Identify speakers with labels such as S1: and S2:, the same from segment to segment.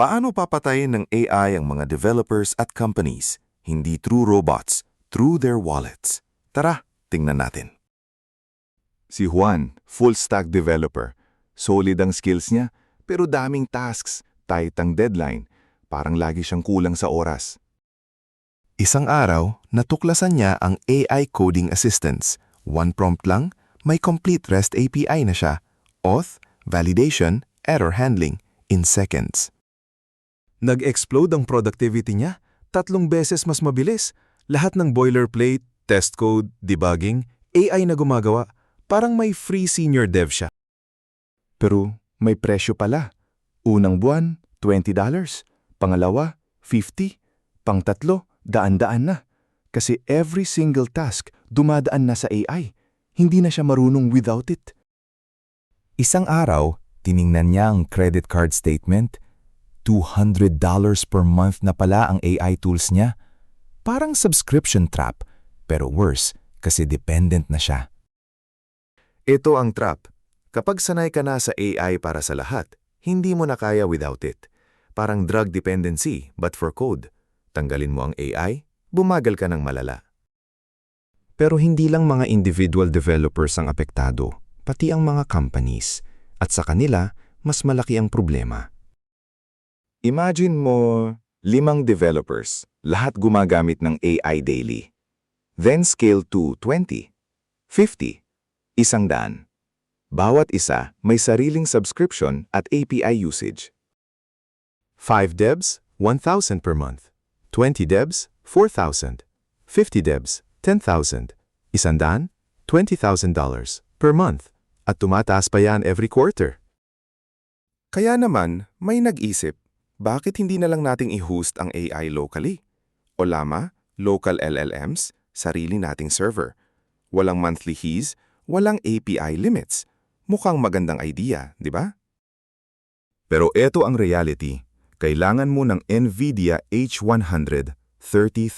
S1: Paano papatayin ng AI ang mga developers at companies? Hindi through robots, through their wallets. Tara, tingnan natin.
S2: Si Juan, full-stack developer. Solid ang skills niya, pero daming tasks, tight ang deadline. Parang lagi siyang kulang sa oras.
S1: Isang araw, natuklasan niya ang AI coding assistance. One prompt lang, may complete REST API na siya. Auth, validation, error handling, in seconds.
S3: Nag-explode ang productivity niya, 3 beses mas mabilis. Lahat ng boilerplate, test code, debugging, AI na gumagawa. Parang may free senior dev siya.
S2: Pero may presyo pala. Unang buwan, $20. Pangalawa, $50. Pangtatlo, daan-daan na. Kasi every single task dumadaan na sa AI. Hindi na siya marunong without it.
S4: Isang araw, tiningnan niya ang credit card statement. $200 per month na pala ang AI tools niya. Parang subscription trap, pero worse kasi dependent na siya.
S1: Ito ang trap. Kapag sanay ka na sa AI para sa lahat, hindi mo na kaya without it. Parang drug dependency, but for code. Tanggalin mo ang AI, bumagal ka ng malala.
S5: Pero hindi lang mga individual developers ang apektado, pati ang mga companies. At sa kanila, mas malaki ang problema.
S2: Imagine mo 5 developers, lahat gumagamit ng AI daily. Then scale to 20, 50, 100. Bawat isa may sariling subscription at API usage.
S3: 5 devs, 1,000 per month. 20 devs, 4,000. 50 devs, 10,000. 100, $20,000 per month. At tumataas pa yan every quarter.
S1: Kaya naman, may nag-isip, bakit hindi na lang nating i-host ang AI locally? O Llama, local LLMs, sarili nating server. Walang monthly fees, walang API limits. Mukhang magandang idea, di ba?
S2: Pero eto ang reality. Kailangan mo ng NVIDIA H100, $30,000.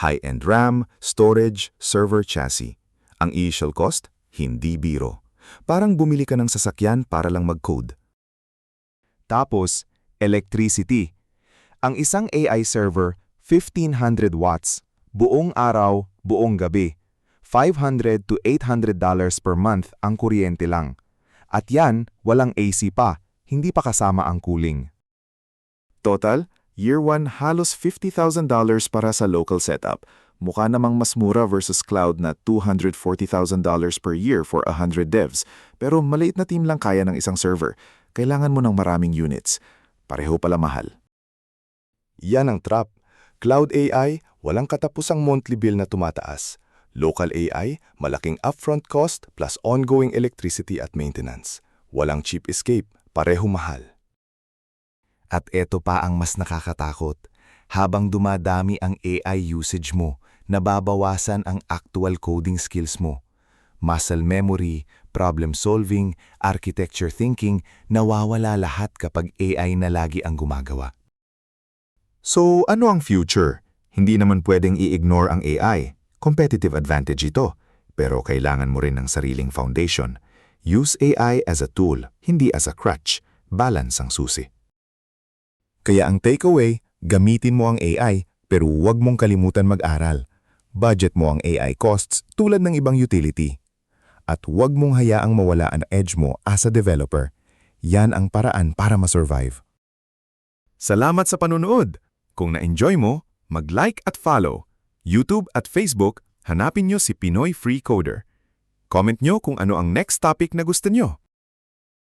S2: High-end RAM, storage, server chassis. Ang initial cost, hindi biro. Parang bumili ka ng sasakyan para lang mag-code.
S4: Tapos, electricity. Ang isang AI server, 1,500 watts, buong araw, buong gabi. $500 to $800 per month ang kuryente lang. At yan, walang AC pa, hindi pa kasama ang cooling.
S2: Total, year 1 halos $50,000 para sa local setup. Mukha namang mas mura versus cloud na $240,000 per year for 100 devs. Pero maliit na team lang kaya ng isang server. Kailangan mo ng maraming units. Pareho pala mahal.
S1: Yan ang trap. Cloud AI, walang katapusang monthly bill na tumataas. Local AI, malaking upfront cost plus ongoing electricity at maintenance. Walang cheap escape, pareho mahal.
S4: At eto pa ang mas nakakatakot. Habang dumadami ang AI usage mo, nababawasan ang actual coding skills mo. Muscle memory, problem solving, architecture thinking, nawawala lahat kapag AI na lagi ang gumagawa.
S2: So ano ang future? Hindi naman pwedeng i-ignore ang AI. Competitive advantage ito. Pero kailangan mo rin ng sariling foundation. Use AI as a tool, hindi as a crutch. Balance ang susi.
S1: Kaya ang takeaway, gamitin mo ang AI pero huwag mong kalimutan mag-aral. Budget mo ang AI costs tulad ng ibang utility. At huwag mong hayaang mawala ang edge mo as a developer. Yan ang paraan para ma-survive. Salamat sa panunood! Kung na-enjoy mo, mag-like at follow. YouTube at Facebook, hanapin nyo si Pinoy Free Coder. Comment nyo kung ano ang next topic na gusto nyo.